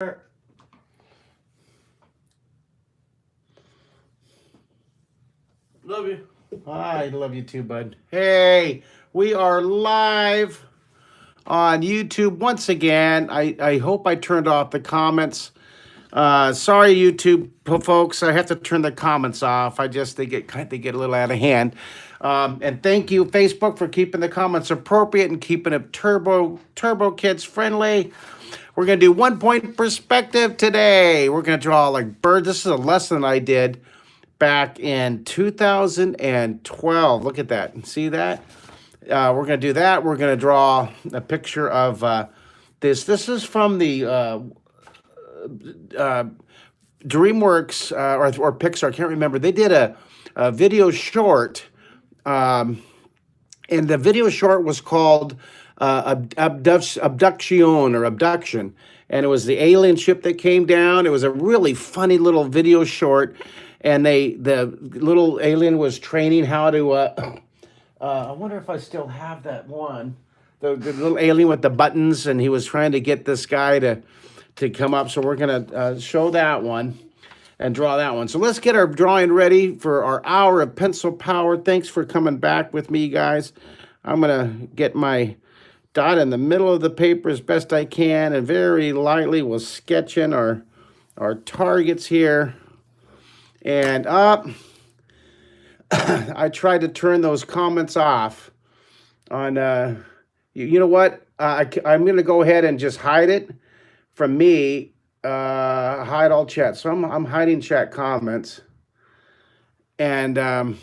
Love you. I love you too, bud. Hey, we are live on YouTube once again. I hope I turned off the comments. Sorry, YouTube folks, I have to turn the comments off. They get a little out of hand. And thank you, Facebook, for keeping the comments appropriate and keeping it turbo kids friendly. We're gonna do 1 point perspective today. We're gonna draw like birds. This is a lesson I did back in 2012. Look at that. See that? We're going to do that. We're going to draw a picture of this. This is from the DreamWorks or Pixar. I can't remember. They did a video short, and the video short was called Abduction or Abduction. And it was the alien ship that came down. It was a really funny little video short. And the little alien was training how to, I wonder if I still have that one. The little alien with the buttons, and he was trying to get this guy to come up. So we're going to show that one and draw that one. So let's get our drawing ready for our hour of pencil power. Thanks for coming back with me, guys. I'm going to get my dot in the middle of the paper as best I can, and very lightly we'll sketch in our targets here. And I tried to turn those comments off on, you know what? I'm going to go ahead and just hide it from me, hide all chat. So I'm hiding chat comments. And I'm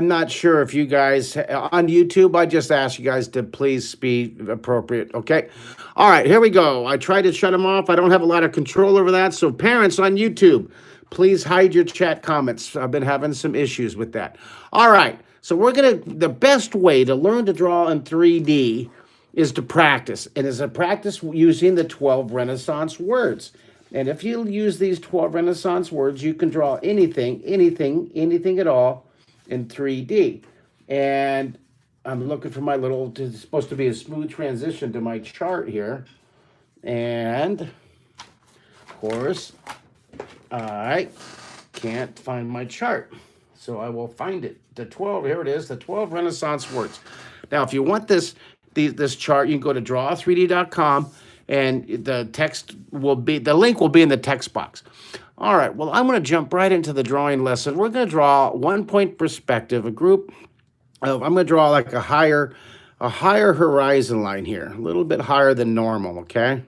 not sure if you guys, on YouTube, I just ask you guys to please be appropriate, okay? All right, here we go. I tried to shut them off. I don't have a lot of control over that. So parents on YouTube, please hide your chat comments. I've been having some issues with that. All right, so the best way to learn to draw in 3D is to practice. And is a practice using the 12 Renaissance words. And if you use these 12 Renaissance words, you can draw anything at all in 3D. And I'm looking for my it's supposed to be a smooth transition to my chart here. And of course, I can't find my chart. So I will find it. Here it is, the 12 Renaissance words. Now, if you want this chart, you can go to draw3d.com and the link will be in the text box. All right, well, I'm going to jump right into the drawing lesson. We're going to draw 1 point perspective, I'm going to draw like a higher horizon line here, a little bit higher than normal, okay?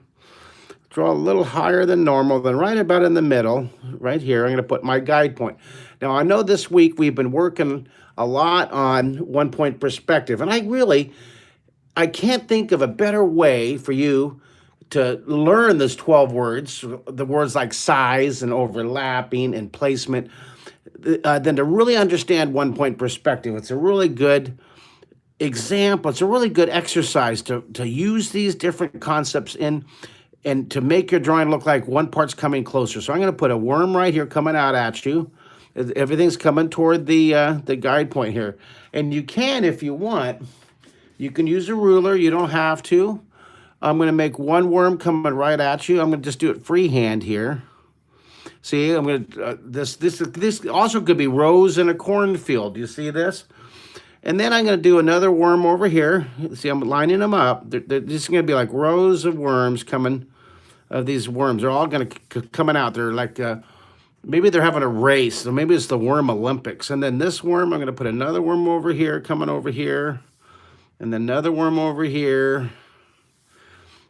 Draw a little higher than normal, then right about in the middle, right here, I'm going to put my guide point. Now, I know this week we've been working a lot on 1 point perspective, and I can't think of a better way for you to learn those 12 words, the words like size and overlapping and placement, than to really understand 1 point perspective. It's a really good example. It's a really good exercise to use these different concepts and to make your drawing look like one part's coming closer. So I'm going to put a worm right here coming out at you. Everything's coming toward the guide point here. And you can, if you want, you can use a ruler. You don't have to. I'm going to make one worm coming right at you. I'm going to just do it freehand here. See, I'm going to, this also could be rows in a cornfield. You see this? And then I'm going to do another worm over here. See, I'm lining them up. They're just going to be like rows of worms coming, these worms. They're all going to coming out. They're like, maybe they're having a race. So maybe it's the worm Olympics. And then this worm, I'm going to put another worm over here, coming over here. And then another worm over here.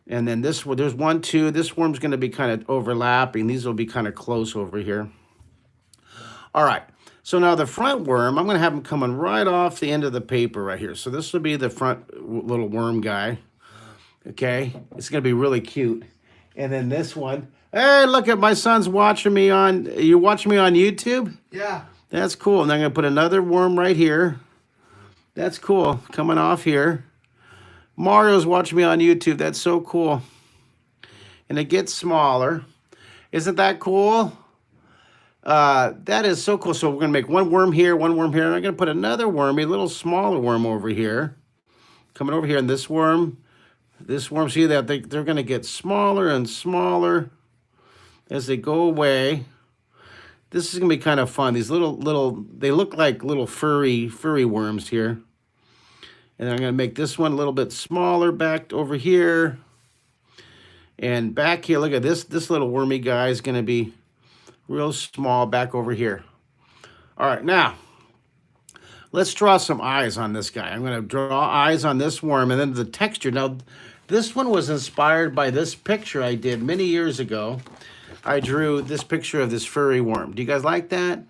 And then there's 1, 2. This worm's going to be kind of overlapping. These will be kind of close over here. All right. So now the front worm, I'm going to have them coming right off the end of the paper right here. So this will be the front little worm guy. Okay. It's going to be really cute. And then this one. Hey, look at my son's watching me on. You watching me on YouTube? Yeah. That's cool. And I'm going to put another worm right here. That's cool. Coming off here. Mario's watching me on YouTube. That's so cool. And it gets smaller. Isn't that cool? That is so cool. So we're going to make one worm here, and I'm going to put another worm, a little smaller worm over here. Coming over here, and this worm This worm, see that they're going to get smaller and smaller as they go away. This is going to be kind of fun. These they look like little furry worms here. And I'm going to make this one a little bit smaller back over here. And back here, look at this little wormy guy is going to be real small back over here. All right, now, let's draw some eyes on this guy. I'm going to draw eyes on this worm and then the texture. Now, this one was inspired by this picture I did many years ago. I drew this picture of this furry worm. Do you guys like that?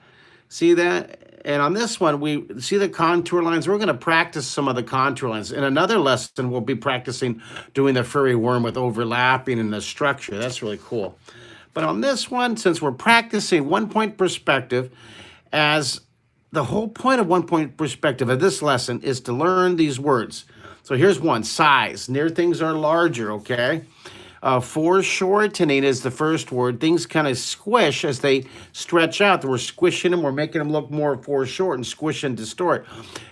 See that? And on this one, we see the contour lines. We're going to practice some of the contour lines. In another lesson, we'll be practicing doing the furry worm with overlapping in the structure. That's really cool. But on this one, since we're practicing one-point perspective, as the whole point of one-point perspective of this lesson is to learn these words. So here's one, size. Near things are larger, okay? Foreshortening is the first word. Things kind of squish as they stretch out. We're squishing them. We're making them look more foreshortened, squish and distort.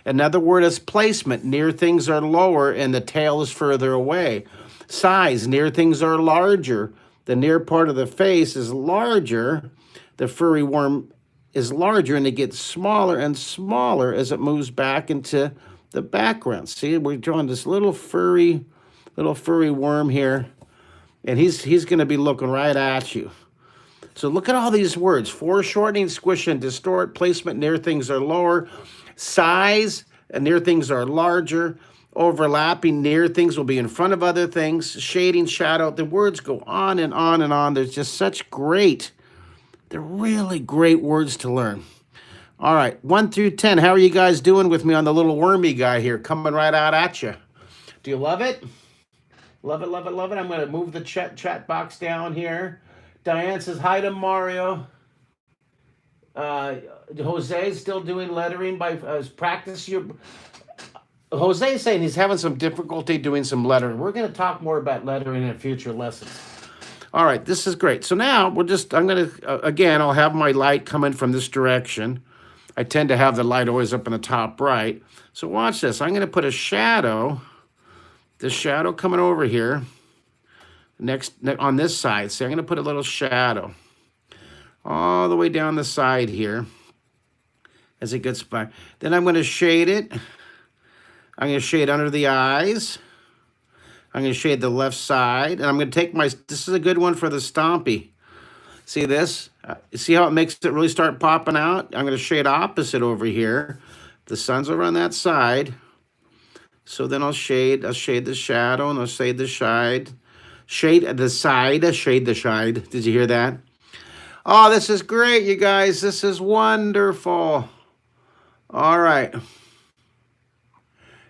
Another word is placement. Near things are lower and the tail is further away. Size. Near things are larger. The near part of the face is larger. The furry worm is larger and it gets smaller and smaller as it moves back into the background. See, we're drawing this little furry worm here. And he's going to be looking right at you. So look at all these words. Foreshortening, squish and distort. Placement, near things are lower. Size, and near things are larger. Overlapping, near things will be in front of other things. Shading, shadow. The words go on and on and on. There's just such they're really great words to learn. All right, 1 through 10. How are you guys doing with me on the little wormy guy here coming right out at you? Do you love it? Love it, love it, love it. I'm going to move the chat box down here. Diane says, hi to Mario. Jose is still doing lettering by practice. Jose is saying he's having some difficulty doing some lettering. We're going to talk more about lettering in future lessons. All right, this is great. So now I'm going to, again, I'll have my light coming from this direction. I tend to have the light always up in the top right. So watch this. I'm going to put a shadow. The shadow coming over here next on this side. So I'm going to put a little shadow all the way down the side here as it gets by. Then I'm going to shade it. I'm going to shade under the eyes. I'm going to shade the left side. And I'm going to take this is a good one for the stompy. See this? See how it makes it really start popping out? I'm going to shade opposite over here. The sun's over on that side. So then I'll shade the shadow, and I'll shade the side. Shade the side. Did you hear that? Oh, this is great, you guys. This is wonderful. All right.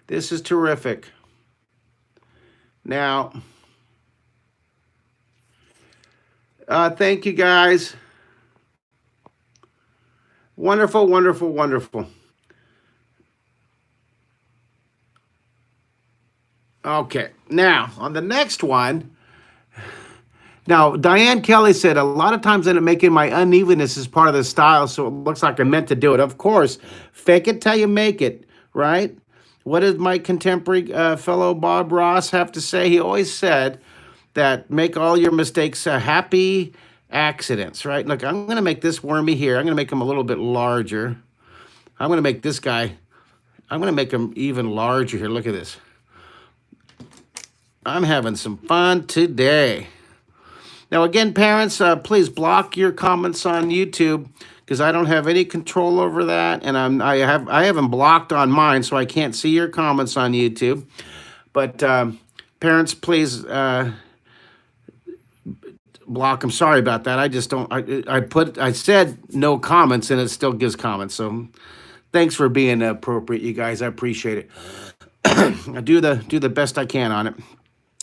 This is terrific. Now, thank you, guys. Wonderful, wonderful, wonderful. Okay, now on the next one, now Diane Kelly said a lot of times I'm making my unevenness as part of the style, so it looks like I meant to do it. Of course, fake it till you make it, right? What did my contemporary fellow Bob Ross have to say? He always said that make all your mistakes happy accidents, right? Look, I'm going to make this wormy here. I'm going to make him a little bit larger. I'm going to make this guy, I'm going to make him even larger here. Look at this. I'm having some fun today. Now, again, parents, please block your comments on YouTube because I don't have any control over that, and I haven't blocked on mine, so I can't see your comments on YouTube. But parents, please block them. Sorry about that. I just don't. I said no comments, and it still gives comments. So thanks for being appropriate, you guys. I appreciate it. I do the best I can on it.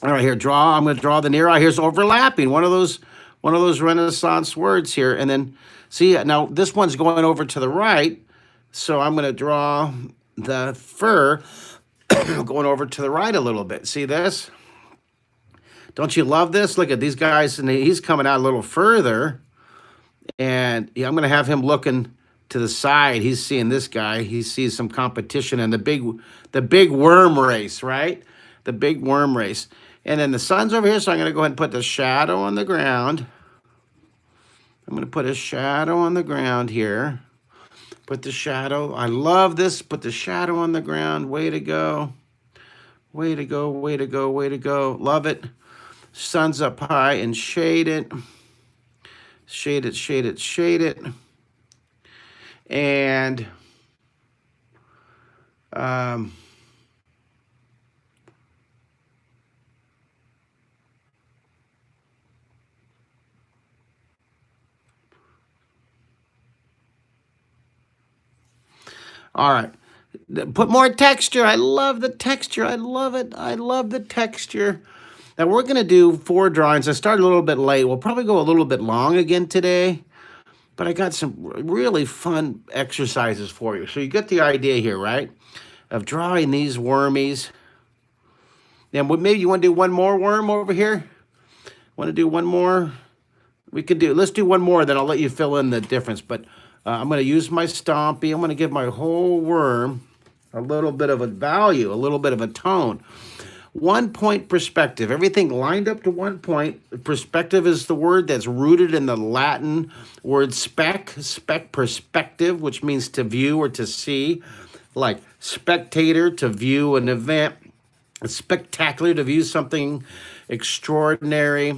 All right, here, draw. I'm going to draw the near eye. Here's overlapping. One of those Renaissance words here. And then, see, now this one's going over to the right. So I'm going to draw the fur going over to the right a little bit. See this? Don't you love this? Look at these guys. And he's coming out a little further. And yeah, I'm going to have him looking to the side. He's seeing this guy. He sees some competition in the big worm race, right? The big worm race. And then the sun's over here, so I'm going to go ahead and put the shadow on the ground. I'm going to put a shadow on the ground here. Put the shadow. I love this. Put the shadow on the ground. Way to go. Way to go, way to go, way to go. Love it. Sun's up high and shade it. Shade it, shade it, shade it. And all right. Put more texture. I love the texture. I love it. I love the texture. Now we're going to do 4 drawings. I started a little bit late. We'll probably go a little bit long again today. But I got some really fun exercises for you. So you get the idea here, right? Of drawing these wormies. Then maybe you want to do one more worm over here? Want to do one more? We could do, let's do one more, then I'll let you fill in the difference. But I'm going to use my Stompy. I'm going to give my whole worm a little bit of a value, a little bit of a tone. 1 point perspective. Everything lined up to 1 point. Perspective is the word that's rooted in the Latin word perspective, which means to view or to see. Like spectator, to view an event. Spectacular, to view something extraordinary.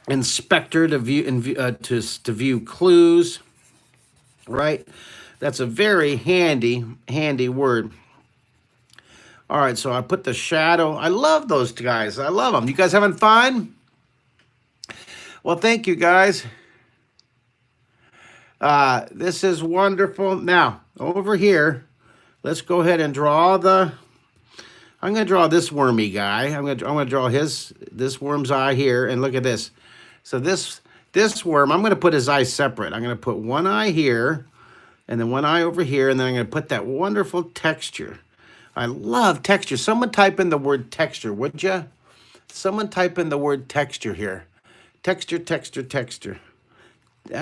Inspector, to view clues. Right? That's a very handy word. All right, so I put the shadow. I love those guys. I love them. You guys having fun? Well, thank you, guys. This is wonderful. Now, over here, let's go ahead and draw the... I'm going to draw this wormy guy. I'm going to draw this worm's eye here, and look at this. So this worm, I'm going to put his eye separate. I'm going to put one eye here, and then one eye over here, and then I'm going to put that wonderful texture. I love texture. Someone type in the word texture, would you? Someone type in the word texture here. Texture, texture, texture.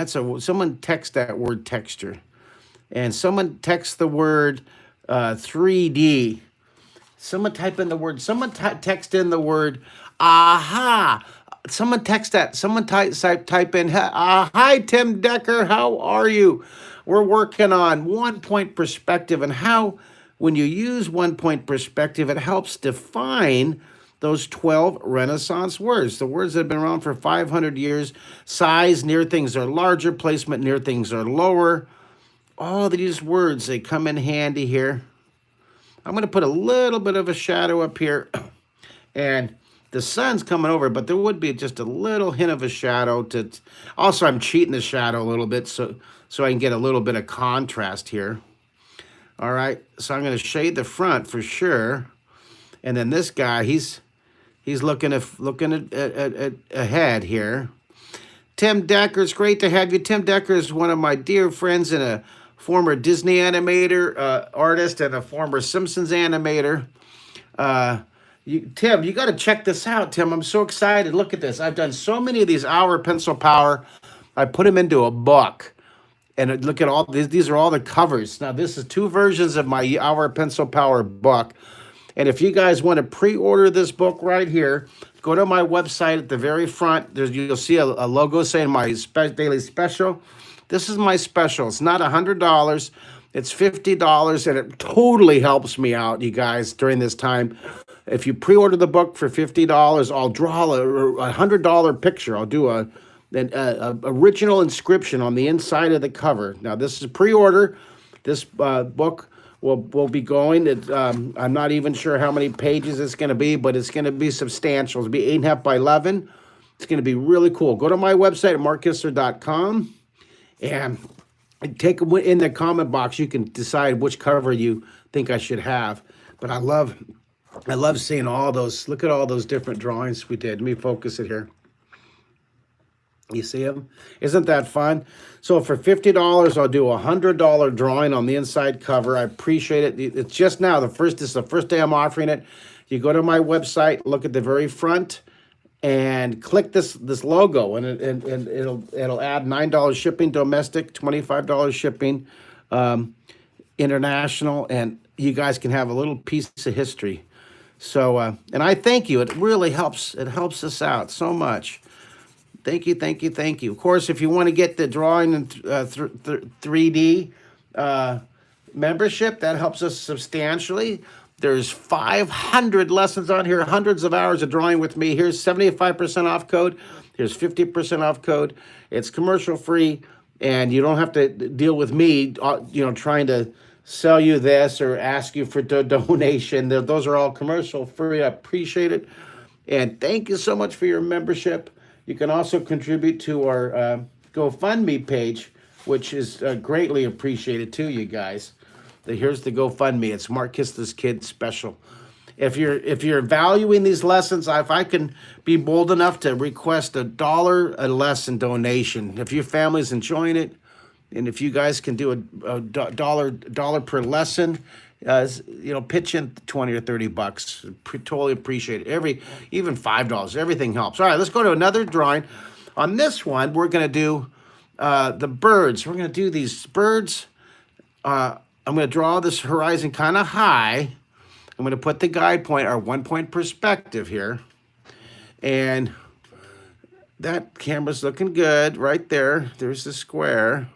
Someone text that word texture. And someone text the word 3D. Someone type in the word, text in the word aha. Someone text that. Someone type in, hi, Tim Decker, how are you? We're working on 1 point perspective and how, when you use 1 point perspective, it helps define those 12 Renaissance words. The words that have been around for 500 years. Size, near things are larger. Placement, near things are lower. All these words, they come in handy here. I'm going to put a little bit of a shadow up here. And the sun's coming over, but there would be just a little hint of a shadow. Also, I'm cheating the shadow a little bit so I can get a little bit of contrast here. All right, so I'm going to shade the front for sure. And then this guy, he's looking ahead here. Tim Decker, it's great to have you. Tim Decker is one of my dear friends and a former Disney animator, artist, and a former Simpsons animator. Tim, you got to check this out, Tim. I'm so excited. Look at this. I've done so many of these Hour Pencil Power. I put them into a book. And look at all these. These are all the covers. Now, this is 2 versions of my Hour Pencil Power book. And if you guys want to pre-order this book right here, go to my website at the very front. You'll see a logo saying my daily special. This is my special. It's not $100. It's $50, and it totally helps me out, you guys, during this time. If you pre-order the book for $50, I'll draw a $100 picture. I'll do an original inscription on the inside of the cover. Now, this is pre-order. This book will be going. I'm not even sure how many pages it's going to be, but it's going to be substantial. It'll be 8.5 by 11. It's going to be really cool. Go to my website at markkistler.com and take in the comment box. You can decide which cover you think I should have. But I love seeing all those. Look at all those different drawings we did. Let me focus it here. You see them? Isn't that fun? So for $50, I'll do a $100 drawing on the inside cover. I appreciate it. It's just now. This is the first day I'm offering it. You go to my website, look at the very front, and click this logo, and it'll add $9 shipping domestic, $25 shipping international, and you guys can have a little piece of history. So, and I thank you. It really helps. It helps us out so much. Thank you, thank you, thank you. Of course, if you want to get the drawing in 3D membership, that helps us substantially. There's 500 lessons on here, hundreds of hours of drawing with me. Here's 75% off code. Here's 50% off code. It's commercial free, and you don't have to deal with me, trying to sell you this or ask you for donation. Those are all commercial free. I appreciate it. And thank you so much for your membership. You can also contribute to our GoFundMe page, which is greatly appreciated too, you guys. Here's the GoFundMe. It's Mark Kistler's Kid Special. If you're valuing these lessons, if I can be bold enough to request $1 a lesson donation, if your family's enjoying it, and if you guys can do a dollar per lesson, pitch in 20 or 30 bucks. Totally appreciate it. Even $5, everything helps. All right, let's go to another drawing. On this one, we're going to do the birds. We're going to do these birds. I'm going to draw this horizon kind of high. I'm going to put the guide point, our 1-point perspective here. And that camera's looking good right there. There's the square.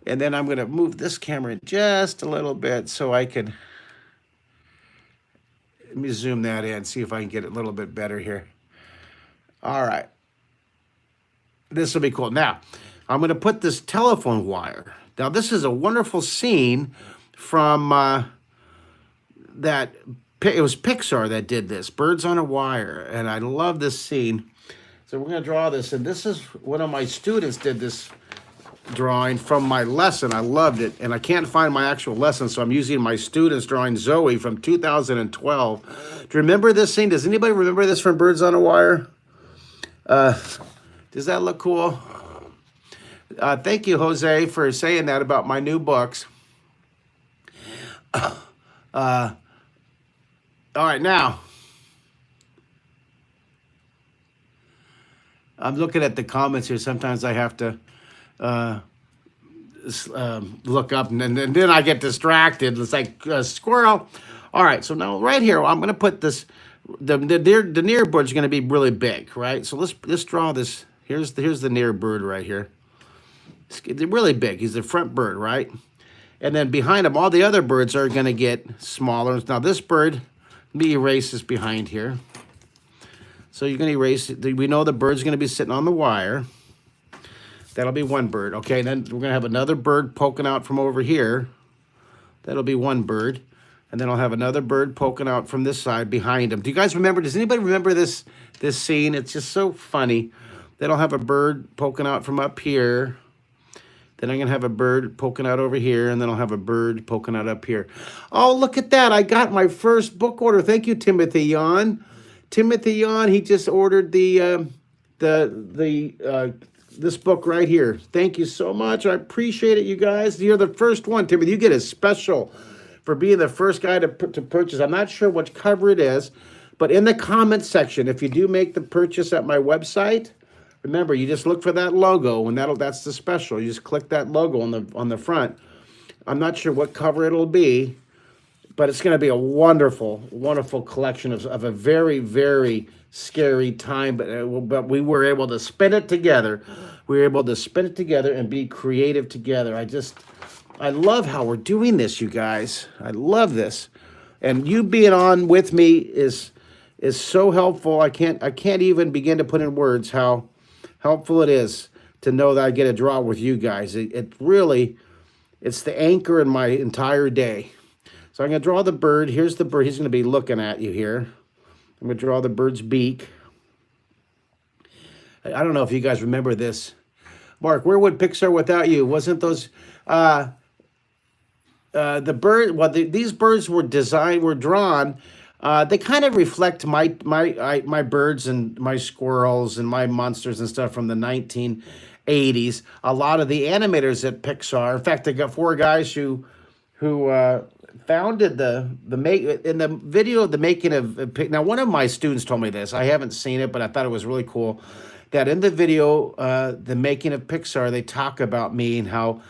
And then I'm going to move this camera just a little bit so I can, let me zoom that in, see if I can get it a little bit better here. All right. This will be cool. Now, I'm going to put this telephone wire. Now, this is a wonderful scene from it was Pixar that did this, Birds on a Wire. And I love this scene. So we're going to draw this. And this is one of my students did this drawing from my lesson. I loved it, and I can't find my actual lesson, so I'm using my student's drawing, Zoe, from 2012. Do you remember this scene? Does anybody remember this from Birds on a Wire? Does that look cool? Thank you, Jose, for saying that about my new books. All right, now I'm looking at the comments here. Sometimes I have to look up, and then I get distracted. It's like a squirrel. All right, so now right here, I'm going to put this. The near bird's going to be really big, right? So let's draw this. Here's the near bird right here. It's really big. He's the front bird, right? And then behind him, all the other birds are going to get smaller. Now this bird, let me erase this behind here. So you're going to erase it. We know the bird's going to be sitting on the wire. That'll be one bird. Okay, then we're going to have another bird poking out from over here. That'll be one bird. And then I'll have another bird poking out from this side behind him. Do you guys remember? Does anybody remember this scene? It's just so funny. Then I'll have a bird poking out from up here. Then I'm going to have a bird poking out over here. And then I'll have a bird poking out up here. Oh, look at that. I got my first book order. Thank you, Timothy Yon. Timothy Yon, he just ordered this book right here. Thank you so much. I appreciate it, you guys. You're the first one, Timothy. You get a special for being the first guy to purchase. I'm not sure which cover it is, but in the comment section, if you do make the purchase at my website, remember, you just look for that logo, and that's the special. You just click that logo on the front. I'm not sure what cover it'll be, but it's going to be a wonderful, wonderful collection of a very, very scary time. But we were able to spend it together. We were able to spend it together and be creative together. I love how we're doing this, you guys. I love this. And you being on with me is so helpful. I can't even begin to put in words how helpful it is to know that I get to draw with you guys. It's the anchor in my entire day. So I'm going to draw the bird. Here's the bird. He's going to be looking at you here. I'm going to draw the bird's beak. I don't know if you guys remember this. Mark, where would Pixar without you? Wasn't those... the bird... Well, these birds were drawn. They kind of reflect my birds and my squirrels and my monsters and stuff from the 1980s. A lot of the animators at Pixar... In fact, they got 4 guys who founded in the video of the making of. Now, one of my students told me this. I haven't seen it, but I thought it was really cool that in the video, the making of Pixar, they talk about me and how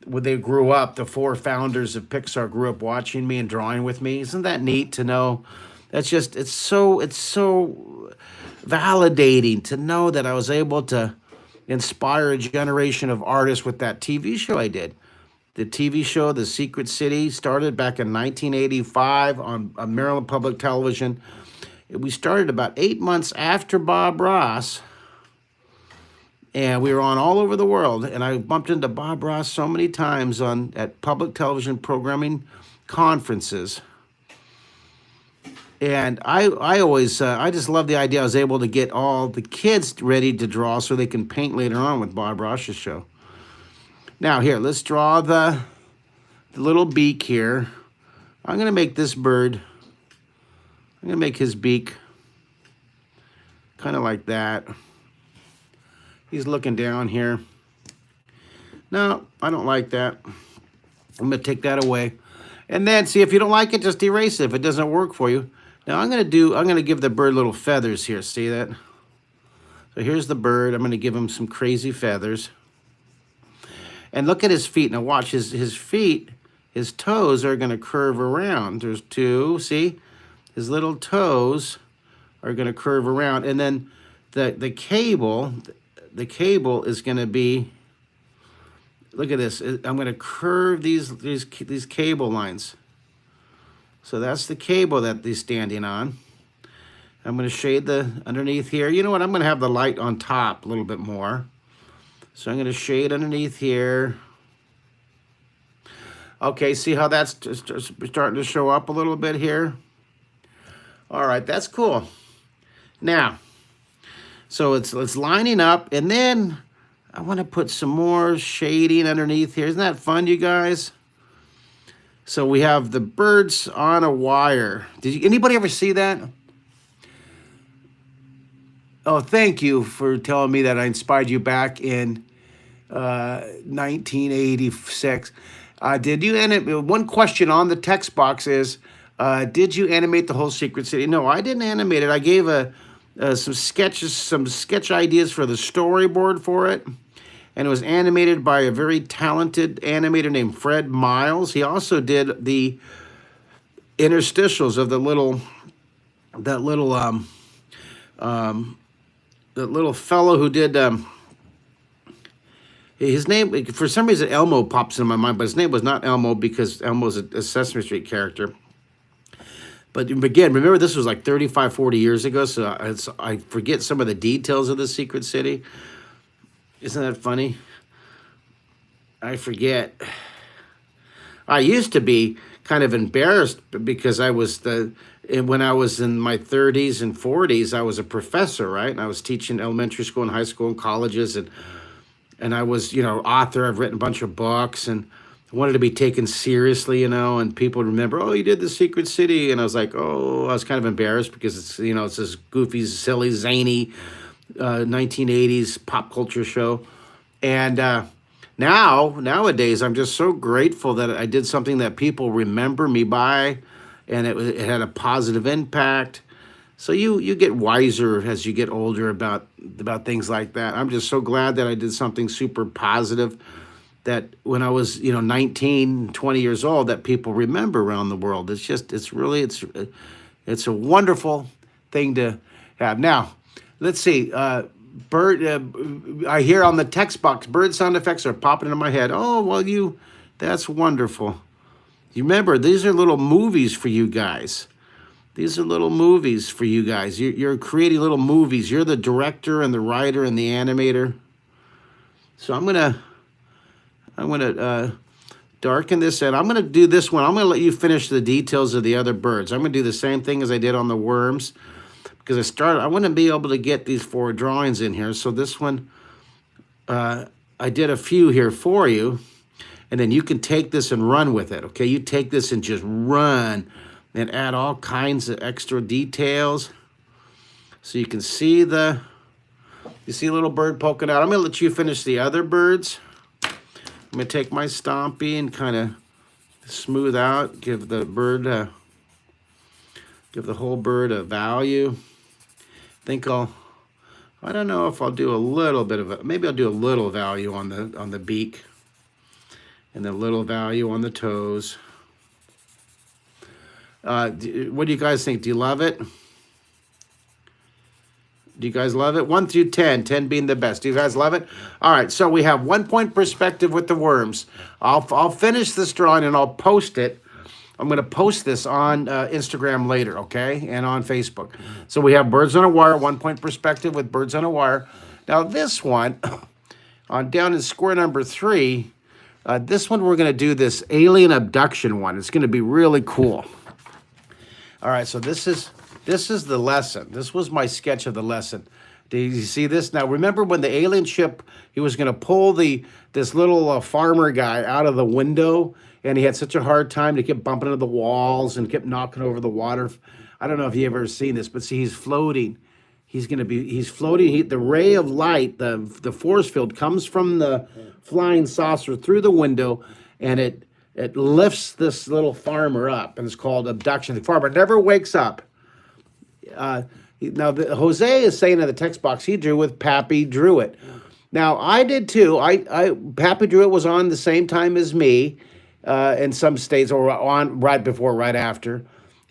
when they grew up, the 4 founders of Pixar grew up watching me and drawing with me. Isn't that neat to know? That's just, it's so validating to know that I was able to inspire a generation of artists with that TV show I did. The TV show, The Secret City, started back in 1985 on Maryland Public Television. We started about 8 months after Bob Ross, and we were on all over the world. And I bumped into Bob Ross so many times at public television programming conferences. And I always, I just love the idea I was able to get all the kids ready to draw so they can paint later on with Bob Ross's show. Now here, let's draw the little beak here. I'm going to make this bird, I'm going to make his beak kind of like that. He's looking down here. No, I don't like that. I'm going to take that away. And then, see, if you don't like it, just erase it if it doesn't work for you. Now, I'm going to give the bird little feathers here. See that? So here's the bird. I'm going to give him some crazy feathers. And look at his feet. Now watch, his feet, his toes are going to curve around. There's 2, see? His little toes are going to curve around. And then the cable is going to be, look at this. I'm going to curve these cable lines. So that's the cable that he's standing on. I'm going to shade the underneath here. You know what? I'm going to have the light on top a little bit more. So I'm going to shade underneath here. Okay, see how that's starting to show up a little bit here? All right, that's cool. Now, so it's lining up, and then I want to put some more shading underneath here. Isn't that fun, you guys? So we have the birds on a wire. Anybody ever see that? Oh, thank you for telling me that I inspired you back in 1986. Did you animate? One question on the text box is, did you animate the whole Secret City? No, I didn't animate it. I gave some sketch ideas for the storyboard for it, and it was animated by a very talented animator named Fred Miles. He also did the interstitials of the little fellow who did, his name, for some reason Elmo pops in my mind, but his name was not Elmo because Elmo's a Sesame Street character. But again, remember this was like 35, 40 years ago, so I forget some of the details of the Secret City. Isn't that funny? I forget. I used to be kind of embarrassed because when I was in my 30s and 40s, I was a professor, right? And I was teaching elementary school and high school and colleges, and I was, author. I've written a bunch of books, and I wanted to be taken seriously, and people remember, oh, you did The Secret City, and I was like, oh, I was kind of embarrassed because it's, it's this goofy, silly, zany 1980s pop culture show. And nowadays, I'm just so grateful that I did something that people remember me by, and it had a positive impact. So you get wiser as you get older about things like that. I'm just so glad that I did something super positive, that when I was 19, 20 years old, that people remember around the world. It's a wonderful thing to have. Now, let's see. I hear on the text box, bird sound effects are popping into my head. Oh, well, that's wonderful. You remember, these are little movies for you guys. These are little movies for you guys. You're creating little movies. You're the director and the writer and the animator. So I'm gonna darken this, and I'm gonna do this one. I'm gonna let you finish the details of the other birds. I'm gonna do the same thing as I did on the worms, because I want to be able to get these 4 drawings in here. So this one, I did a few here for you, and then you can take this and run with it, okay? You take this and just run and add all kinds of extra details. So you can see you see a little bird poking out. I'm gonna let you finish the other birds. I'm gonna take my Stompy and kind of smooth out, give the whole bird a value. I don't know if I'll do a little bit of maybe I'll do a little value on the beak. And then little value on the toes. What do you guys think? Do you love it? Do you guys love it? 1 through 10, 10 being the best. Do you guys love it? All right, so we have 1 point perspective with the worms. I'll finish this drawing and I'll post it. I'm going to post this on Instagram later, okay, and on Facebook. So we have birds on a wire, 1 point perspective with birds on a wire. Now this one, on down in square number 3, this one we're going to do this alien abduction one. It's going to be really cool. All right, so this is the lesson. This was my sketch of the lesson. Do you see this? Now, remember when the alien ship, he was going to pull this little farmer guy out of the window, and he had such a hard time to keep bumping into the walls and kept knocking over the water. I don't know if you've ever seen this, but see, he's floating. He's floating. The ray of light, the force field comes from the flying saucer through the window, and it lifts this little farmer up, and it's called abduction. The farmer never wakes up. Now, Jose is saying in the text box he drew with Pappy Drew It. Now, I did too. Pappy Drew It was on the same time as me in some states, or on right before, right after.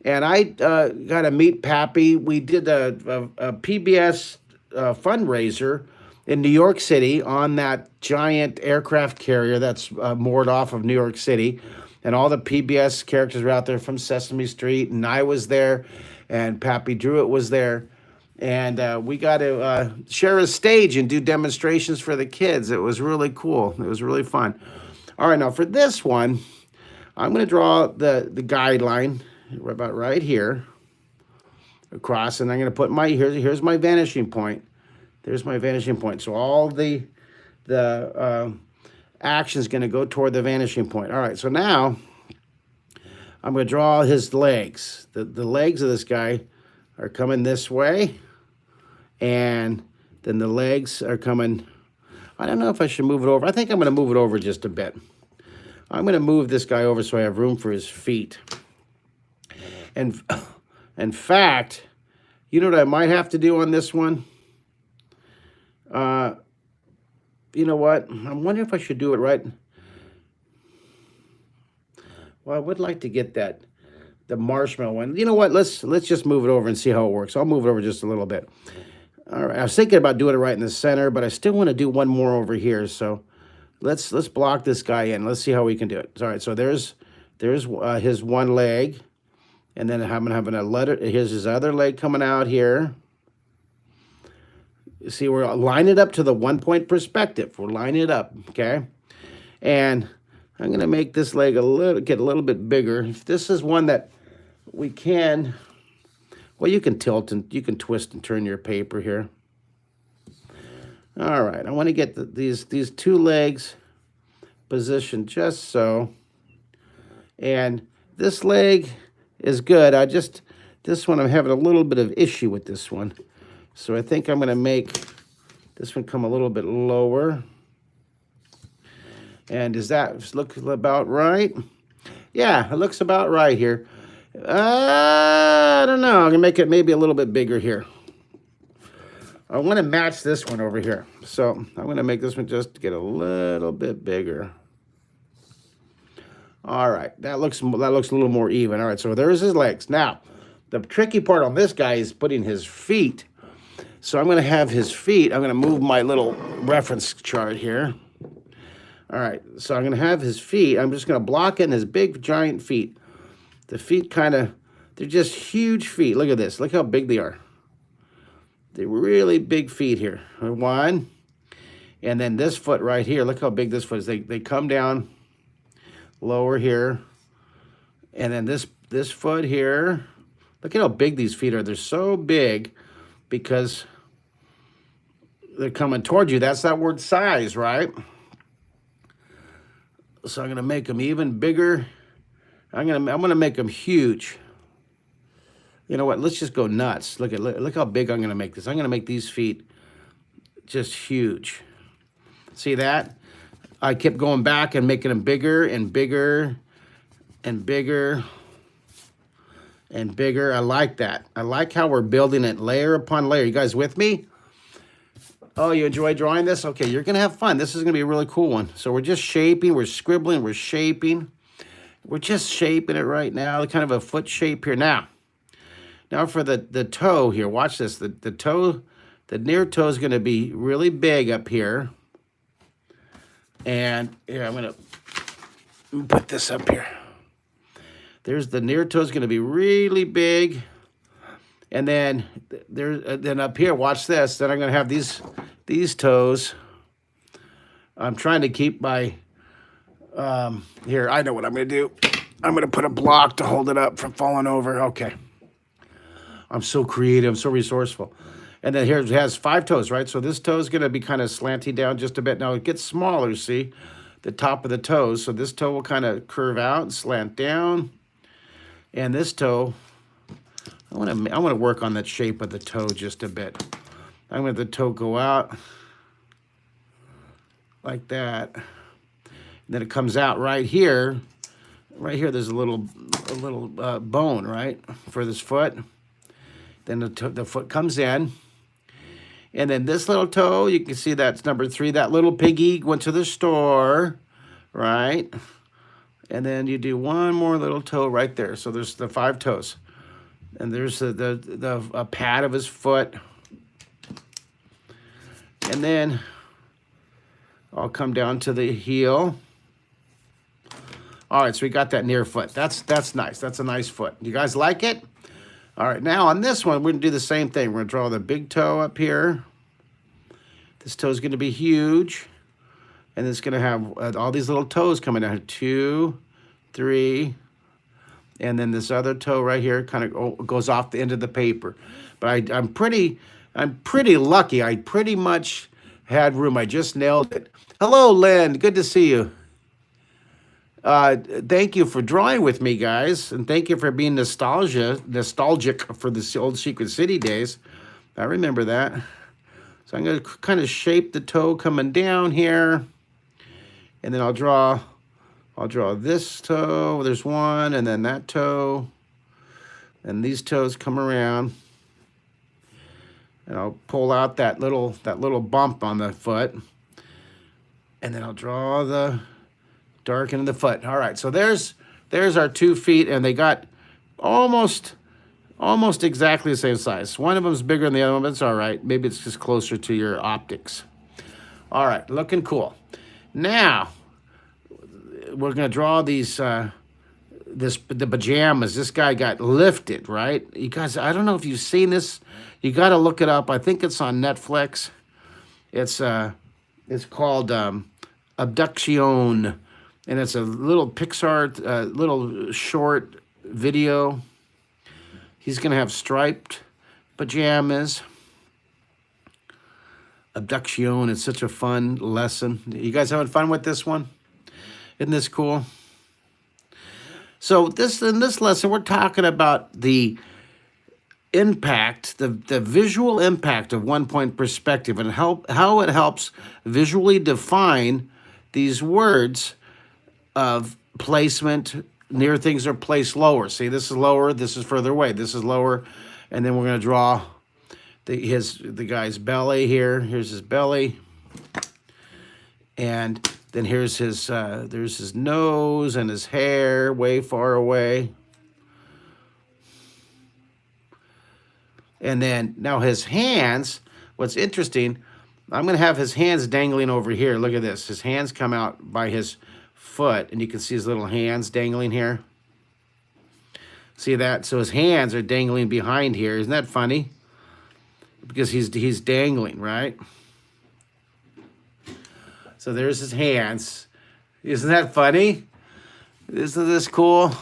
And I got to meet Pappy. We did a PBS fundraiser in New York City on that giant aircraft carrier that's moored off of New York City. And all the PBS characters were out there from Sesame Street, and I was there. And Pappy Drew It was there. And we got to share a stage and do demonstrations for the kids. It was really cool. It was really fun. All right, now for this one, I'm going to draw the guideline about right here across, and I'm going to put here's my vanishing point. There's my vanishing point. So all the action is going to go toward the vanishing point. All right, so now I'm going to draw his legs. The legs of this guy are coming this way, and then the legs are coming. I don't know if I should move it over. I think I'm going to move it over just a bit. I'm going to move this guy over so I have room for his feet. And in fact, you know what I might have to do on this one? You know what? I'm wondering if I should do it right. Well, I would like to get the marshmallow one. You know what? Let's just move it over and see how it works. I'll move it over just a little bit. All right. I was thinking about doing it right in the center, but I still want to do one more over here. So let's block this guy in. Let's see how we can do it. All right. So there's his one leg, and then I'm having a letter. Here's his other leg coming out here. You see, we're lining it up to the 1 point perspective. We're lining it up, okay? And I'm going to make this leg get a little bit bigger. If this is one that we can, well, you can tilt and you can twist and turn your paper here. All right, I want to get these two legs positioned just so. And this leg is good. This one I'm having a little bit of issue with this one. So I think I'm going to make this one come a little bit lower. And does that look about right? Yeah, it looks about right here. I don't know. I'm going to make it maybe a little bit bigger here. I want to match this one over here. So I'm going to make this one just get a little bit bigger. All right, that looks a little more even. All right, so there's his legs. Now, the tricky part on this guy is putting his feet. So I'm going to have his feet. I'm going to move my little reference chart here. All right, so I'm going to have his feet. I'm just going to block in his big, giant feet. The feet they're just huge feet. Look at this. Look how big they are. They're really big feet here. One. And then this foot right here. Look how big this foot is. They come down lower here. And then this foot here. Look at how big these feet are. They're so big because they're coming towards you. That's that word size, right? So I'm going to make them even bigger. I'm going to make them huge. You know what? Let's just go nuts. Look how big I'm going to make this. I'm going to make these feet just huge. See that? I kept going back and making them bigger and bigger and bigger and bigger. I like that. I like how we're building it layer upon layer. You guys with me? Oh, you enjoy drawing this? Okay, you're going to have fun. This is going to be a really cool one. So we're just shaping, we're scribbling, we're shaping. We're just shaping it right now, kind of a foot shape here. Now for the toe here, watch this. The toe, the near toe is going to be really big up here. And here, I'm going to put this up here. There's the near toe is going to be really big. And then then up here, watch this. Then I'm going to have these toes. I'm trying to keep my, here, I know what I'm going to do. I'm going to put a block to hold it up from falling over. Okay. I'm so creative, so resourceful. And then here it has 5 toes, right? So this toe is going to be kind of slanting down just a bit. Now it gets smaller, see? The top of the toes. So this toe will kind of curve out and slant down. And this toe, I want to work on that shape of the toe just a bit. I'm going to have the toe go out like that. And then it comes out right here. Right here, there's a little bone, right, for this foot. Then the foot comes in. And then this little toe, you can see that's number 3. That little piggy went to the store, right? And then you do one more little toe right there. So there's the 5 toes. And there's a pad of his foot. And then I'll come down to the heel. All right, so we got that near foot. That's nice. That's a nice foot. You guys like it? All right, now on this one, we're going to do the same thing. We're going to draw the big toe up here. This toe is going to be huge. And it's going to have all these little toes coming down. 2, 3, and then this other toe right here kind of goes off the end of the paper. But I'm pretty lucky. I pretty much had room. I just nailed it. Hello, Lynn. Good to see you. Thank you for drawing with me, guys, and thank you for being nostalgic for the old Secret City days. I remember that. So I'm going to kind of shape the toe coming down here, and then I'll draw this toe. There's one, and then that toe, and these toes come around, and I'll pull out that little bump on the foot, and then I'll draw the darken the foot. All right, so there's our 2 feet, and they got almost exactly the same size. One of them's bigger than the other one, but it's all right. Maybe it's just closer to your optics. All right, looking cool. Now we're gonna draw these the pajamas. This guy got lifted, right? You guys, I don't know if you've seen this. You got to look it up. I think it's on Netflix. It's called Abduction. And it's a little Pixar, little short video. He's going to have striped pajamas. Abduction is such a fun lesson. You guys having fun with this one? Isn't this cool? So in this lesson, we're talking about the impact, the visual impact of one-point perspective and how it helps visually define these words of placement. Near things are placed lower. See, this is lower, this is further away, this is lower, and then we're going to draw the guy's belly here. Here's his belly, and then here's his there's his nose and his hair way far away. And then now his hands. What's interesting, I'm going to have his hands dangling over here. Look at this. His hands come out by his foot, and you can see his little hands dangling here. See that? So his hands are dangling behind here. Isn't that funny? Because he's dangling, right? So there's his hands. Isn't that funny? Isn't this cool?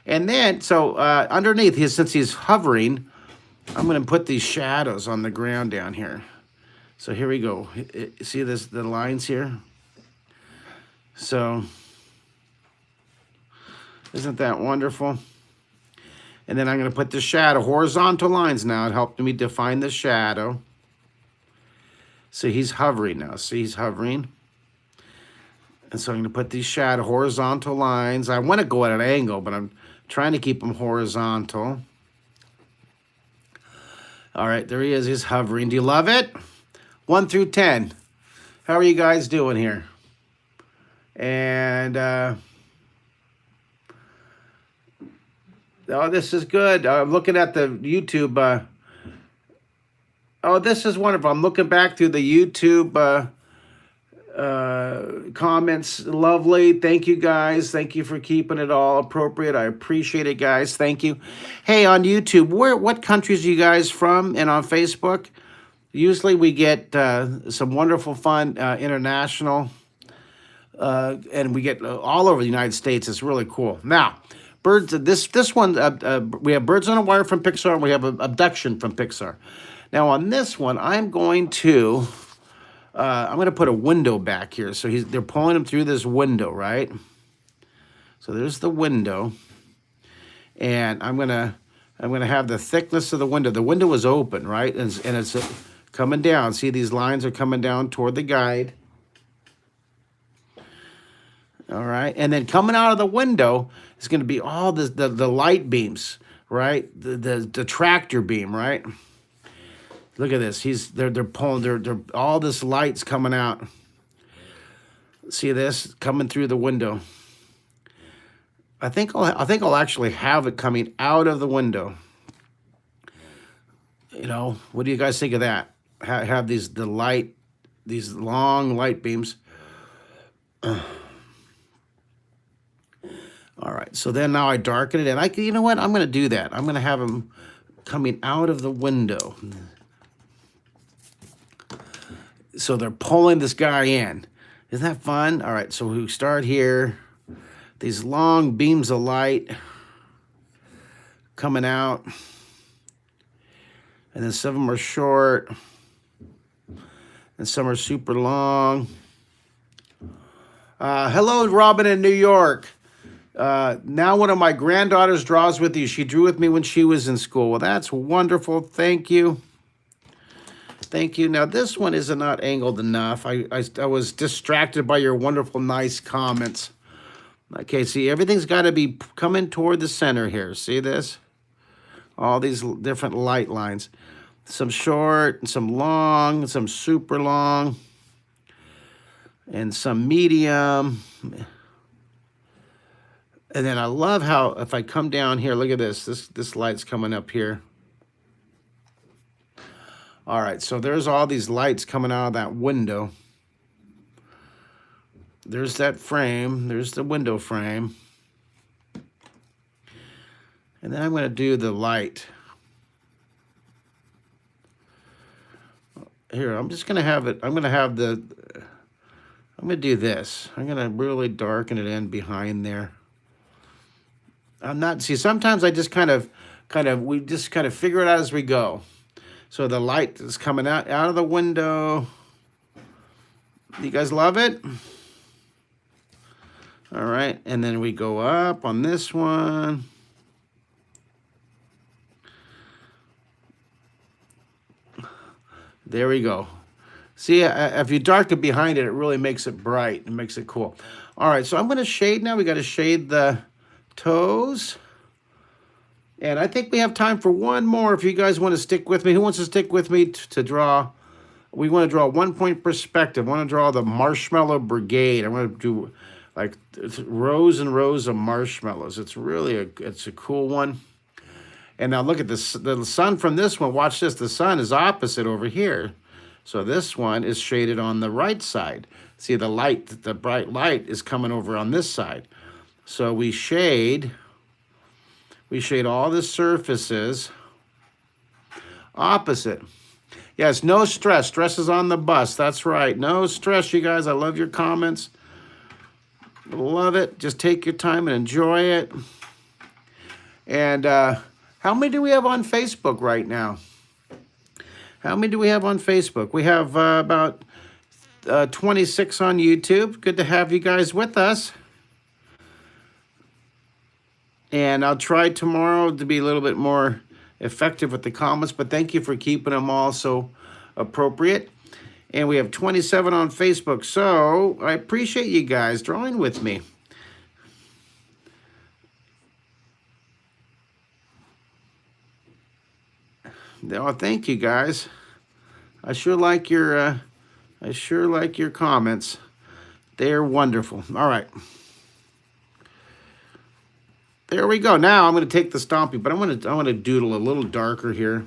And then, so underneath, since he's hovering, I'm going to put these shadows on the ground down here. So here we go. See the lines here? So, isn't that wonderful? And then I'm going to put the shadow, horizontal lines now. It helped me define the shadow. So he's hovering now. See, he's hovering. And so I'm going to put these shadow, horizontal lines. I want to go at an angle, but I'm trying to keep them horizontal. All right, there he is. He's hovering. Do you love it? 1 through 10. How are you guys doing here? And oh, this is good. I'm looking at the YouTube. Oh, this is wonderful. I'm looking back through the YouTube comments. Lovely. Thank you, guys. Thank you for keeping it all appropriate. I appreciate it, guys. Thank you. Hey, on YouTube, what countries are you guys from? And on Facebook, usually we get some wonderful fun international, and we get all over the United States. It's really cool. Now, birds. This one, we have Birds on a Wire from Pixar, and we have Abduction from Pixar. Now on this one, I'm going to put a window back here. So they're pulling him through this window, right? So there's the window, and I'm gonna have the thickness of the window. The window is open, right? And it's coming down. See, these lines are coming down toward the guide. All right, and then coming out of the window is going to be all the light beams, right? The tractor beam, right? Look at this. They're pulling. They're all this light's coming out. See this coming through the window. I think I'll actually have it coming out of the window. You know, what do you guys think of that? Have these long light beams. All right. So then now I darken it, and you know what? I'm going to do that. I'm going to have them coming out of the window. So they're pulling this guy in. Isn't that fun? All right, so we start here. These long beams of light coming out. And then some of them are short. And some are super long. Hello, Robin in New York. Now one of my granddaughters draws with you. She drew with me when she was in school. Well, that's wonderful. Thank you. Thank you. Now, this one is not angled enough. I was distracted by your wonderful, nice comments. Okay, see, everything's got to be coming toward the center here. See this? All these different light lines. Some short, some long, some super long, and some medium. And then I love how, if I come down here, look at this. This light's coming up here. All right, so there's all these lights coming out of that window. There's that frame. There's the window frame. And then I'm going to do the light. Here, I'm just going to have it. I'm going to do this. I'm going to really darken it in behind there. Sometimes I just we just kind of figure it out as we go. So the light is coming out of the window. You guys love it? All right, and then we go up on this one. There we go. See, if you darken behind it, it really makes it bright. It makes it cool. All right, so I'm going to shade now. We got to shade the toes. And I think we have time for one more if you guys want to stick with me. Who wants to stick with me to draw? We want to draw 1 point perspective. I want to draw the Marshmallow Brigade. I want to do like rows and rows of marshmallows. It's a cool one. And now look at this. The sun from this one. Watch this. The sun is opposite over here. So this one is shaded on the right side. See, the bright light is coming over on this side. So we shade all the surfaces opposite. Yes, no stress. Stress is on the bus. That's right. No stress, you guys. I love your comments. Love it. Just take your time and enjoy it. And how many do we have on Facebook right now? How many do we have on Facebook? We have about 26 on YouTube. Good to have you guys with us. And I'll try tomorrow to be a little bit more effective with the comments, but thank you for keeping them all so appropriate. And we have 27 on Facebook, so I appreciate you guys drawing with me. Oh, thank you guys. I sure like your comments. They're wonderful. All right. There we go. Now I'm going to take the Stompy, but I want to doodle a little darker here.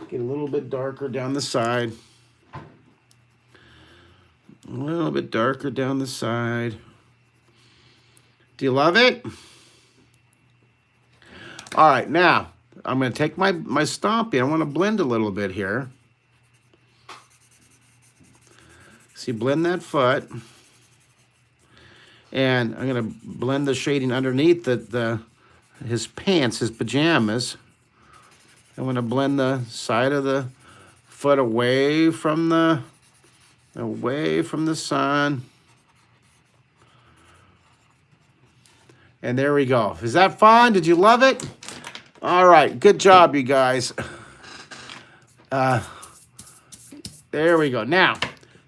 Get a little bit darker down the side. A little bit darker down the side. Do you love it? All right, now I'm going to take my Stompy. I want to blend a little bit here. See, blend that foot. And I'm going to blend the shading underneath his pants, his pajamas. I'm going to blend the side of the foot away from the sun. And there we go. Is that fun? Did you love it? All right, good job, you guys. There we go. Now,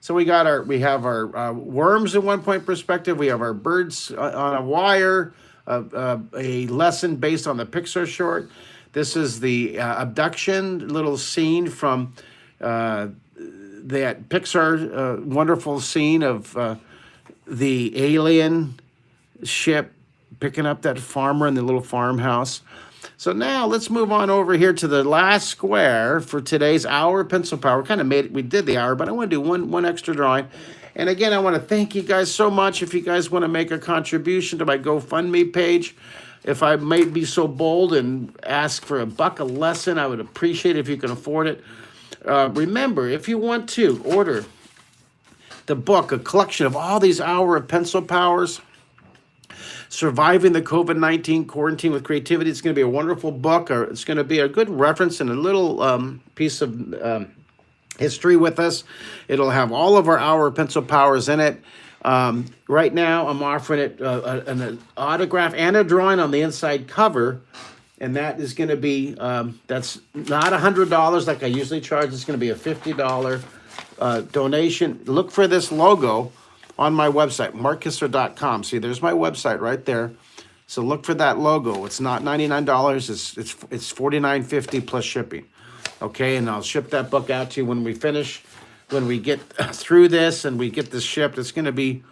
so we have our worms in 1 point perspective. We have our birds on a wire. A lesson based on the Pixar short. This is the abduction little scene from that Pixar wonderful scene of the alien ship picking up that farmer in the little farmhouse. So now let's move on over here to the last square for today's hour pencil power. We did the hour, but I want to do one extra drawing. And again, I want to thank you guys so much. If you guys want to make a contribution to my GoFundMe page, if I may be so bold and ask for $1 a lesson, I would appreciate it if you can afford it. Remember, if you want to order the book, a collection of all these hour of pencil powers, Surviving the COVID-19 Quarantine with Creativity. It's going to be a wonderful book, or it's going to be a good reference and a little piece of history with us. It'll have all of our hour pencil powers in it. Right now, I'm offering it an autograph and a drawing on the inside cover, and that is going to be, that's not $100 like I usually charge. It's going to be a $50 donation. Look for this logo on my website, markkistler.com. See, there's my website right there. So look for that logo. It's not $99. It's $49.50 plus shipping. Okay, and I'll ship that book out to you when we finish. When we get through this and we get this shipped, it's going to be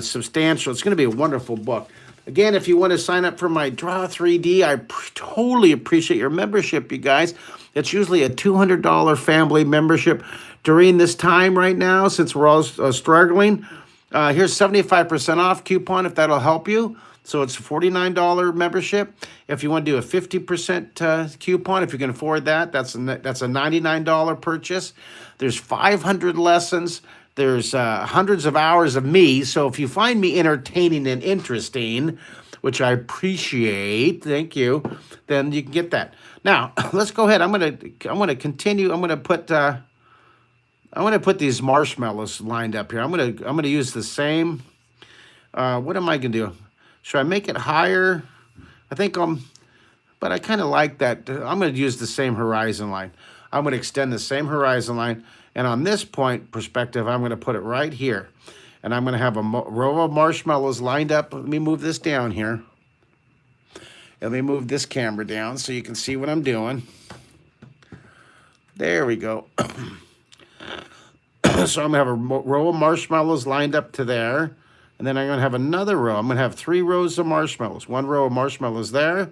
substantial. It's going to be a wonderful book. Again, if you want to sign up for my Draw 3D, I totally appreciate your membership, you guys. It's usually a $200 family membership during this time right now, since we're all struggling. Here's 75% off coupon if that'll help you. So it's a $49 membership. If you want to do a 50% coupon, if you can afford that, that's a $99 purchase. There's 500 lessons. There's hundreds of hours of me. So if you find me entertaining and interesting, which I appreciate, thank you, then you can get that. Now let's go ahead. I'm gonna continue. I'm gonna put these marshmallows lined up here. I'm gonna use the same. What am I gonna do? Should I make it higher? I think but I kind of like that. I'm gonna use the same horizon line. I'm gonna extend the same horizon line, and on this point perspective, I'm gonna put it right here, and I'm gonna have a row of marshmallows lined up. Let me move this down here. Let me move this camera down so you can see what I'm doing. There we go. So I'm going to have a row of marshmallows lined up to there. And then I'm going to have another row. I'm going to have 3 rows of marshmallows. 1 row of marshmallows there.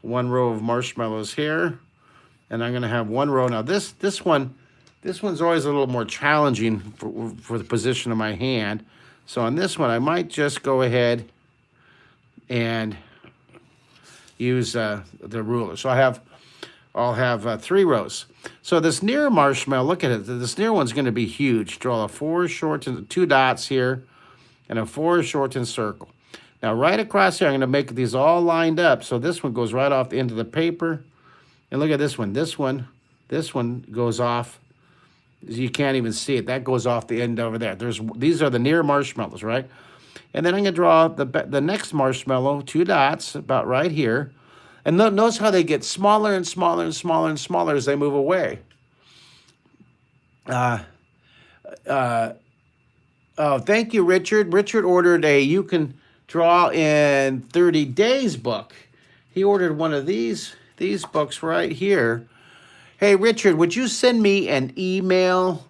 1 row of marshmallows here. And I'm going to have 1 row. Now this one's always a little more challenging for the position of my hand. So on this one, I might just go ahead and use the ruler. So I'll have 3 rows. So this near marshmallow, look at it. This near one's going to be huge. Draw a 4 shortened 2 dots here and a 4 shortened circle. Now right across here, I'm going to make these all lined up. So this one goes right off the end of the paper. And look at this one. This one goes off. You can't even see it. That goes off the end over there. These are the near marshmallows, right? And then I'm going to draw the next marshmallow, 2 dots, about right here. And notice how they get smaller and smaller and smaller and smaller as they move away. Oh, thank you, Richard. Richard ordered a You Can Draw in 30 Days book. He ordered one of these books right here. Hey, Richard, would you send me an email?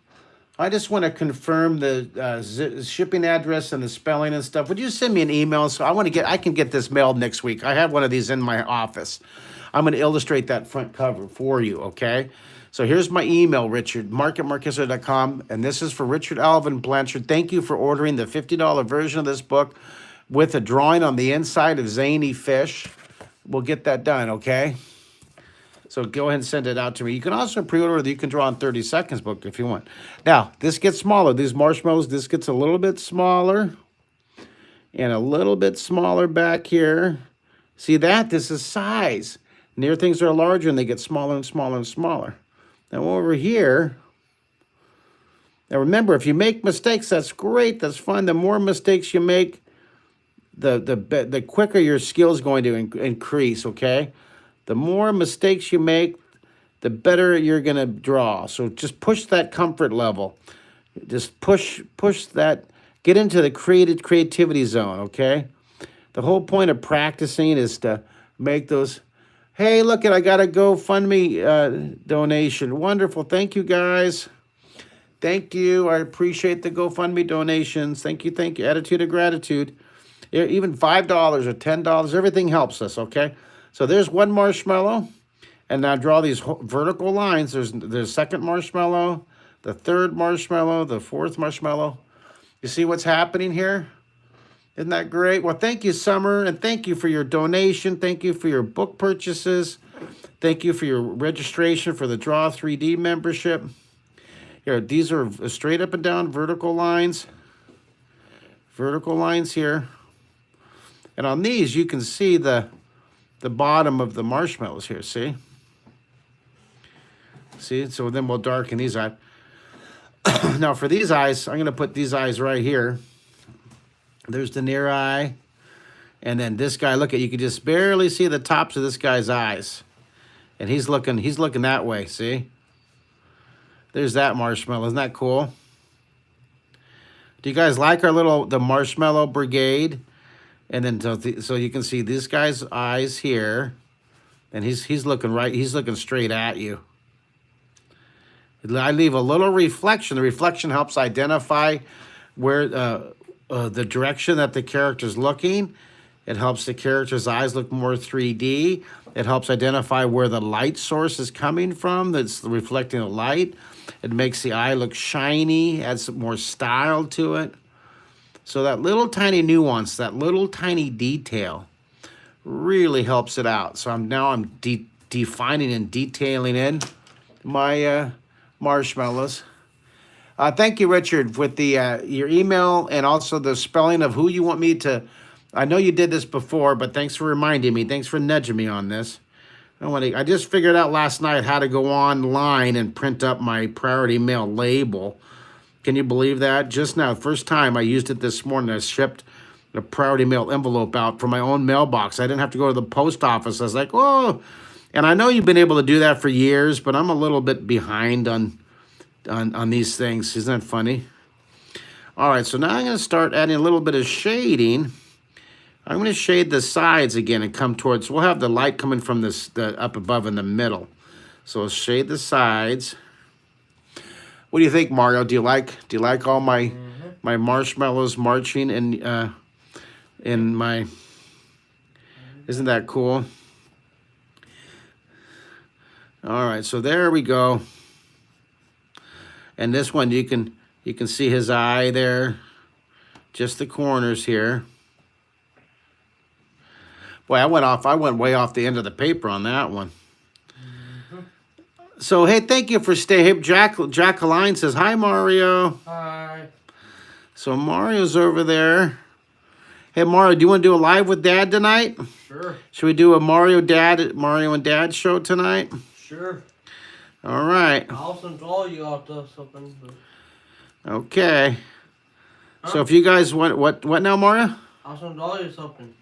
I just want to confirm the shipping address and the spelling and stuff. Would you send me an email so I can get this mailed next week. I have one of these in my office. I'm going to illustrate that front cover for you, okay? So here's my email, Richard, mark@markkistler.com, and this is for Richard Alvin Blanchard. Thank you for ordering the $50 version of this book with a drawing on the inside of zany fish. We'll get that done, okay? So go ahead and send it out to me. You can also pre-order the You Can Draw in 30 Seconds book if you want. Now, this gets smaller. These marshmallows, this gets a little bit smaller and a little bit smaller back here. See that? This is size. Near things are larger and they get smaller and smaller and smaller. Now over here, now remember, if you make mistakes, that's great. That's fine. The more mistakes you make, the quicker your skill is going to increase, okay? The more mistakes you make, the better you're going to draw. So just push that comfort level. Just push that. Get into the creativity zone, okay? The whole point of practicing is to make those. Hey, look I got a GoFundMe donation. Wonderful. Thank you, guys. Thank you. I appreciate the GoFundMe donations. Thank you. Thank you. Attitude of gratitude. Even $5 or $10, everything helps us, okay? So there's one marshmallow. And now draw these vertical lines. There's second marshmallow, the third marshmallow, the fourth marshmallow. You see what's happening here? Isn't that great? Well, thank you, Summer, and thank you for your donation. Thank you for your book purchases. Thank you for your registration for the Draw 3D membership. Here, these are straight up and down vertical lines. Vertical lines here. And on these, you can see the bottom of the marshmallows here, see? See, so then we'll darken these eyes. Now for these eyes, I'm going to put these eyes right here. There's the near eye. And then this guy, look you can just barely see the tops of this guy's eyes. And he's looking that way, see? There's that marshmallow. Isn't that cool? Do you guys like the marshmallow brigade? And then so you can see this guy's eyes here. And he's looking right, he's looking straight at you. I leave a little reflection. The reflection helps identify where the direction that the character's looking. It helps the character's eyes look more 3D. It helps identify where the light source is coming from that's reflecting the light. It makes the eye look shiny, adds some more style to it. So that little tiny nuance, that little tiny detail really helps it out. So I'm defining and detailing in my marshmallows. Thank you, Richard, with your email and also the spelling of who you want me to. I know you did this before, but thanks for reminding me. Thanks for nudging me on this. I just figured out last night how to go online and print up my priority mail label. Can you believe that? Just now, first time I used it this morning. I shipped a priority mail envelope out from my own mailbox. I didn't have to go to the post office. I was like, oh. And I know you've been able to do that for years, but I'm a little bit behind on these things. Isn't that funny? All right, so now I'm going to start adding a little bit of shading. I'm going to shade the sides again and come towards. We'll have the light coming from the up above in the middle. So I'll shade the sides. What do you think, Mario? Do you like all my my marshmallows marching in my? Isn't that cool? All right, so there we go. And this one you can see his eye there, just the corners here. Boy, I went way off the end of the paper on that one. So, hey, thank you for staying. Hey, Jacqueline says, hi, Mario. Hi. So, Mario's over there. Hey, Mario, do you want to do a live with Dad tonight? Sure. Should we do a Mario and Dad show tonight? Sure. All right. I'll send all you out to something. But... Okay. Huh? So, if you guys want, what now, Mario? I'll send all you something.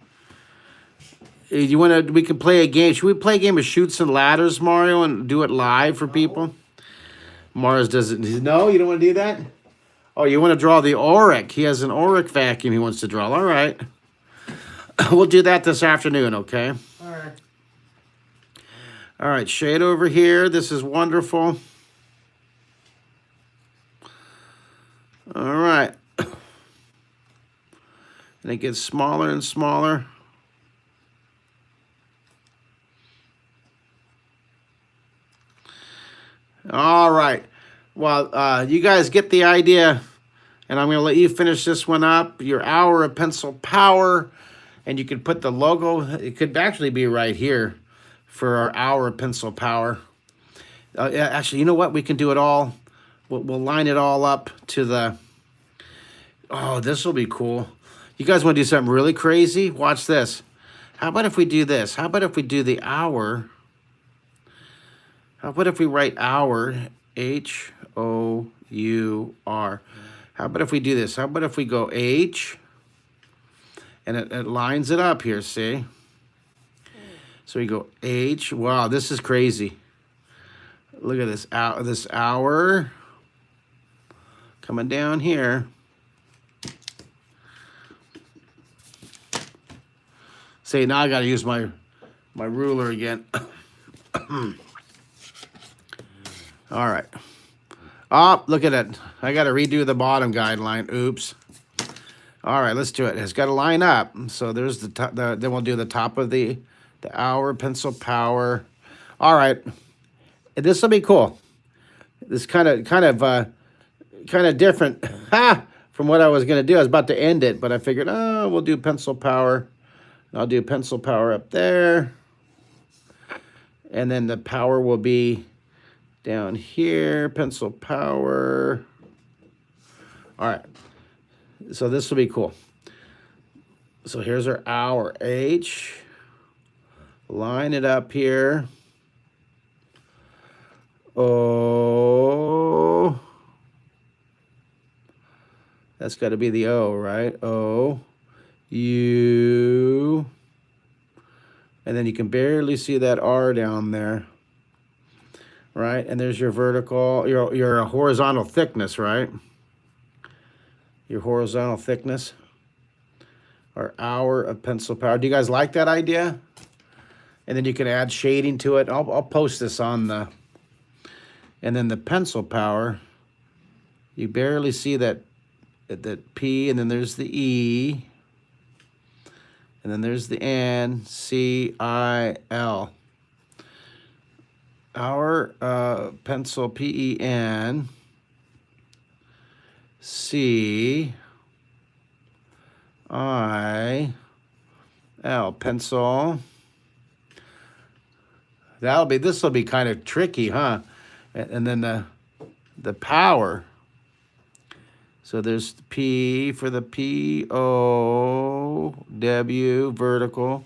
You want to? We can play a game. Should we play a game of Chutes and Ladders, Mario, and do it live for people? Mario doesn't. No, you don't want to do that. Oh, you want to draw the Auric? He has an Auric vacuum he wants to draw. All right. We'll do that this afternoon. Okay. All right. All right, shade over here. This is wonderful. All right. And it gets smaller and smaller. All right. Well, you guys get the idea, and I'm going to let you finish this one up. Your hour of pencil power, and you could put the logo. It could actually be right here for our hour of pencil power. Actually, you know what? We can do it all. We'll line it all up to the... Oh, this will be cool. You guys want to do something really crazy? Watch this. How about if we do this? How about if we do the hour? How about if we write hour, H-O-U-R? How about if we do this? How about if we go H, and it lines it up here, see? So we go H. Wow, this is crazy. Look at this hour coming down here. See, now I got to use my ruler again. All right. Oh, look at it. I got to redo the bottom guideline. Oops. All right, let's do it. It's got to line up. So there's the top. Then we'll do the top of the hour pencil power. All right. This will be cool. This kind of different from what I was going to do. I was about to end it, but I figured, oh, we'll do pencil power. I'll do pencil power up there. And then the power will be down here, pencil power. All right. So this will be cool. So here's our hour, H. Line it up here. O. That's got to be the O, right? O. U, and then you can barely see that R down there, right? And there's your vertical, your horizontal thickness, right? Your horizontal thickness, our hour of pencil power. Do you guys like that idea? And then you can add shading to it. I'll post this on the, and then the pencil power, you barely see that P, and then there's the E. And then there's the N, C-I-L. Our pencil, P-E-N, C-I-L, pencil. This will be kind of tricky, huh? And then the power. So there's the P for the P-O, W, vertical,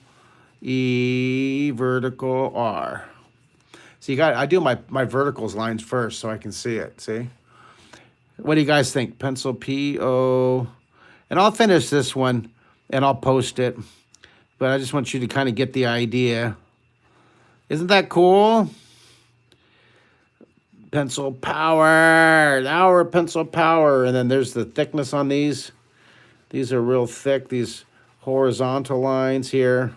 E, vertical, R. So I do my verticals lines first so I can see it, see? What do you guys think? Pencil, P-O, and I'll finish this one and I'll post it. But I just want you to kind of get the idea. Isn't that cool? Pencil power, hour pencil power. And then there's the thickness on these. These are real thick, these horizontal lines here.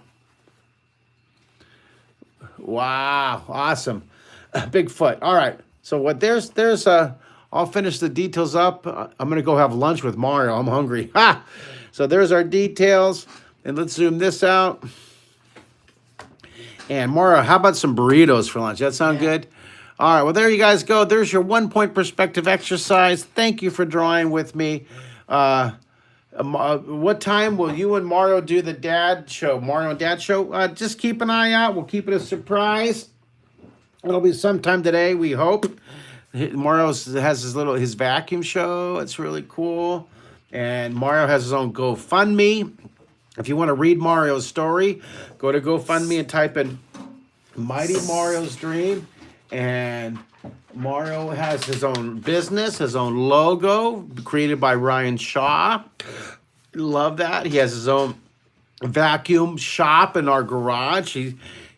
Wow, awesome. Bigfoot. All right. So I'll finish the details up. I'm going to go have lunch with Mario. I'm hungry. Ha! So there's our details. And let's zoom this out. And Mario, how about some burritos for lunch? That sound good? All right, well, there you guys go. There's your 1-point perspective exercise. Thank you for drawing with me. What time will you and Mario do the dad show? Mario and Dad show? Just keep an eye out. We'll keep it a surprise. It'll be sometime today, we hope. Mario has his vacuum show. It's really cool. And Mario has his own GoFundMe. If you want to read Mario's story, go to GoFundMe and type in Mighty Mario's Dream. And Mario has his own business, his own logo, created by Ryan Shaw. Love that. He has his own vacuum shop in our garage.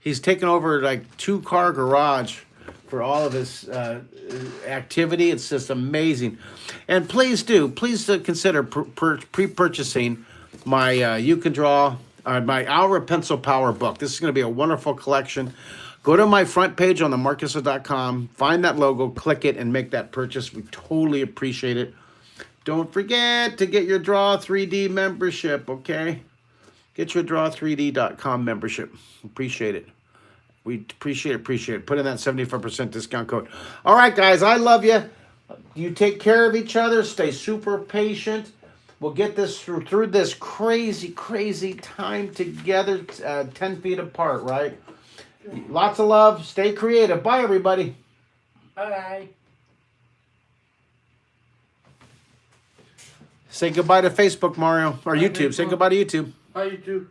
He's taken over like 2-car garage for all of his activity. It's just amazing. And please consider pre-purchasing my You Can Draw, my Hour of Pencil Power book. This is going to be a wonderful collection. Go to my front page on the markistler.com, find that logo, click it, and make that purchase. We totally appreciate it. Don't forget to get your Draw 3D membership, okay? Get your draw3d.com membership. Appreciate it. We appreciate it. Put in that 75% discount code. All right, guys, I love you. You take care of each other. Stay super patient. We'll get this through this crazy, crazy time together, 10 feet apart, right? Lots of love. Stay creative. Bye, everybody. Bye. Say goodbye to Facebook, Mario, or Bye, YouTube. Say Facebook. goodbye to YouTube. Bye, YouTube.